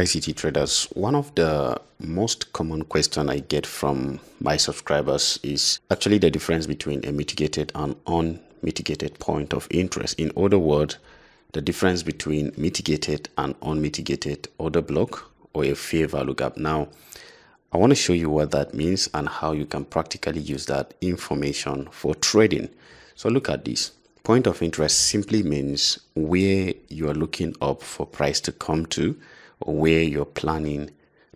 ICT traders, one of the most common questions I get from my subscribers is actually the difference between a mitigated and unmitigated point of interest. In other words, the difference between mitigated and unmitigated order block or a fair value gap. Now, I want to show you what that means and how you can practically use that information for trading. So look at this. Point of interest simply means where you are looking up for price to come to, or where you're planning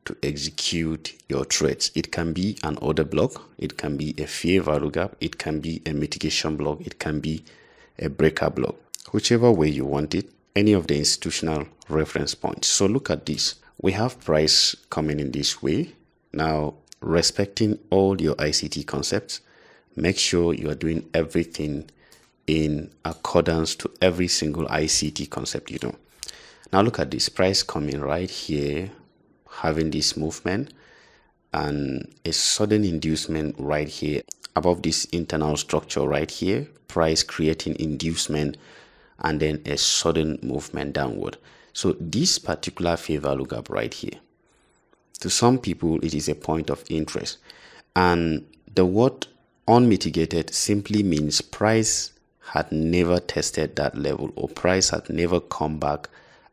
to execute your trades. It can be an order block, it can be a fair value gap, it can be a mitigation block, it can be a breaker block. Whichever way you want it, any of the institutional reference points. So look at this. We have price coming in this way. Now, respecting all your ICT concepts, make sure you are doing everything in accordance to every single ICT concept you know. Now look at this price coming right here, having this movement and a sudden inducement right here above this internal structure right here, price creating inducement and then a sudden movement downward. So this particular fair value gap right here, to some people it is a point of interest, and the word unmitigated simply means price had never tested that level, or price had never come back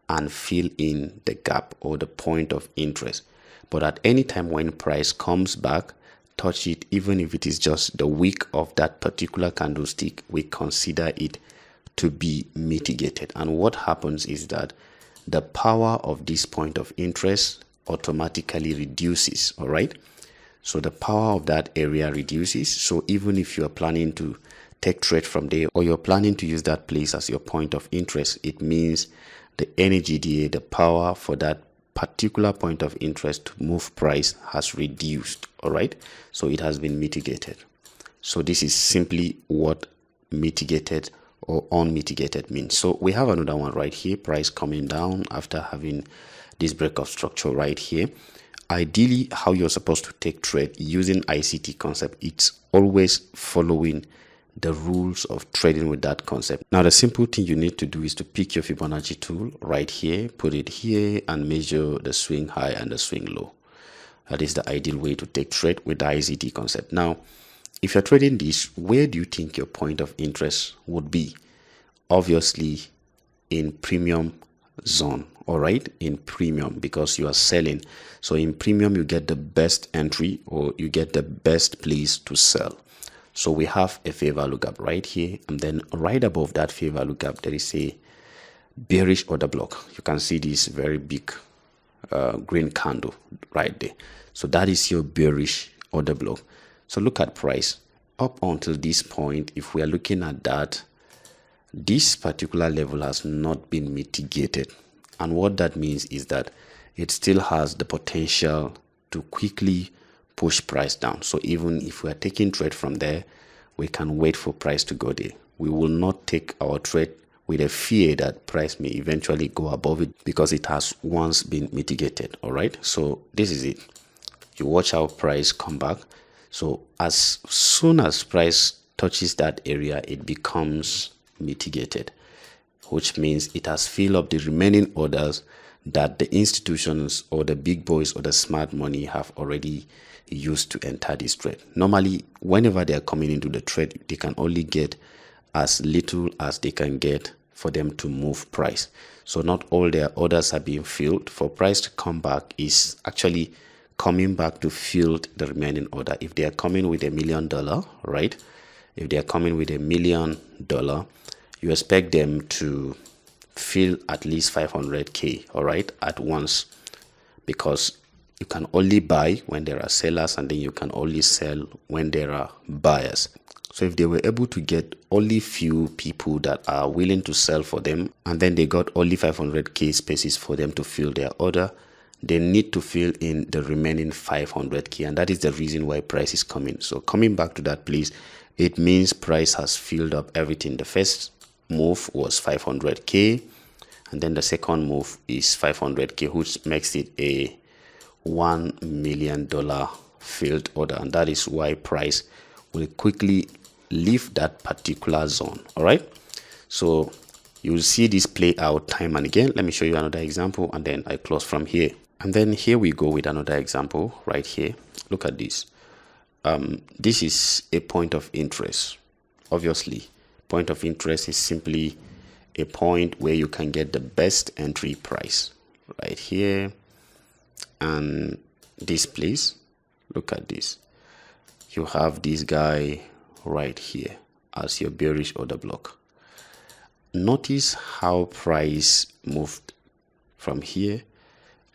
and fill in the gap or the point of interest. But at any time when price comes back, touch it, even if it is just the wick of that particular candlestick, we consider it to be mitigated. And what happens is that the power of this point of interest automatically reduces. All right, so the power of that area reduces. So even if you are planning to take trade from there, or you're planning to use that place as your point of interest, it means the energy there, the power for that particular point of interest to move price has reduced. All right, so it has been mitigated. So this is simply what mitigated or unmitigated means. So we have another one right here, price coming down after having this breakout structure right here. Ideally, how you're supposed to take trade using ICT concept, it's always following the rules of trading with that concept. Now, the simple thing you need to do is to pick your Fibonacci tool right here, put it here and measure the swing high and the swing low. That is the ideal way to take trade with the ICT concept. Now, if you're trading this, where do you think your point of interest would be? Obviously, in premium zone. All right, in premium, because you are selling. So in premium, you get the best entry, or you get the best place to sell. So we have a fair value gap right here, and then right above that fair value gap, there is a bearish order block. You can see this very big green candle right there. So that is your bearish order block. So look at price up until this point. If we are looking at that, this particular level has not been mitigated. And what that means is that it still has the potential to quickly push price down. So even if we are taking trade from there, we can wait for price to go there. We will not take our trade with a fear that price may eventually go above it, because it has once been mitigated. All right, so this is it. You watch how price come back. So as soon as price touches that area, it becomes mitigated, which means it has filled up the remaining orders that the institutions or the big boys or the smart money have already used to enter this trade. Normally, whenever they are coming into the trade, they can only get as little as they can get for them to move price. So not all their orders are being filled. For price to come back is actually coming back to fill the remaining order. If they are coming with $1 million, right? If they are coming with $1 million, you expect them to fill at least 500K, all right, at once, because you can only buy when there are sellers, and then you can only sell when there are buyers. So if they were able to get only few people that are willing to sell for them, and then they got only 500K spaces for them to fill their order, they need to fill in the remaining 500K, and that is the reason why price is coming. So coming back to that place, it means price has filled up everything. The first move was 500K, and then the second move is 500K, which makes it a $1 million filled order, and that is why price will quickly leave that particular zone. All right, so You will see this play out time and again. Let me show you another example and then I close from here. And then here we go with another example right here. Look at this. This is a point of interest. Obviously, point of interest is simply a point where you can get the best entry price right here. And this place, look at this. You have this guy right here as your bearish order block. Notice how price moved from here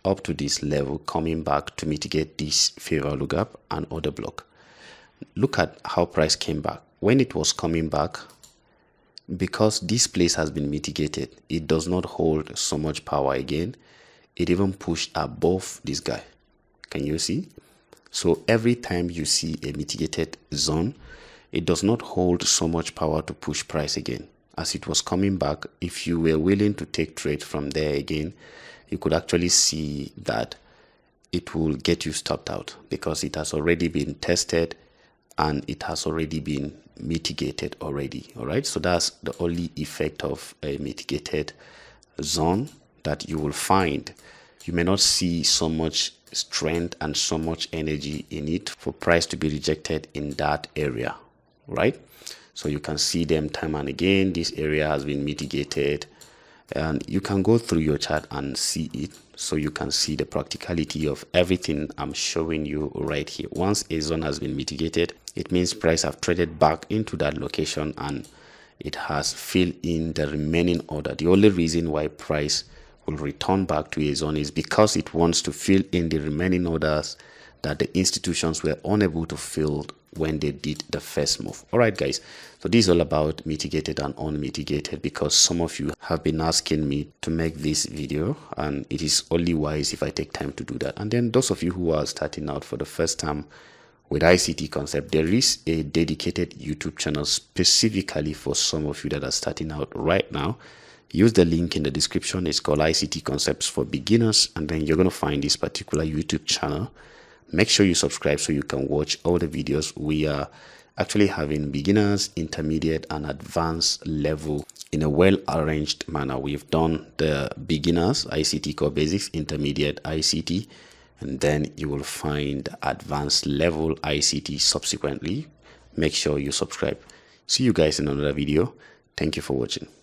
up to this level, coming back to mitigate this fair value gap and order block. Look at how price came back. When it was coming back, because this place has been mitigated, it does not hold so much power again. It even pushed above this guy. Can you see? So every time you see a mitigated zone, it does not hold so much power to push price again. As it was coming back, if you were willing to take trade from there again, you could actually see that it will get you stopped out because it has already been tested and it has already been mitigated already. All right, so that's the only effect of a mitigated zone that you will find. You may not see so much strength and so much energy in it for price to be rejected in that area, right? So you can see them time and again. This area has been mitigated, and you can go through your chart and see it, so you can see the practicality of everything I'm showing you right here. Once a zone has been mitigated, it means price have traded back into that location and it has filled in the remaining order. The only reason why price will return back to a zone is because it wants to fill in the remaining orders that the institutions were unable to fill when they did the first move. All right, guys, so this is all about mitigated and unmitigated, because some of you have been asking me to make this video, and it is only wise if I take time to do that. And then those of you who are starting out for the first time with ICT concept, there is a dedicated YouTube channel specifically for some of you that are starting out right now. Use the link in the description. It's called ICT Concepts for Beginners, and then you're going to find this particular YouTube channel. Make sure you subscribe so you can watch all the videos. We are actually having beginners, intermediate, and advanced level in a well-arranged manner. We've done the beginners, ICT core basics, intermediate ICT, and then you will find advanced level ICT subsequently. Make sure you subscribe. See you guys in another video. Thank you for watching.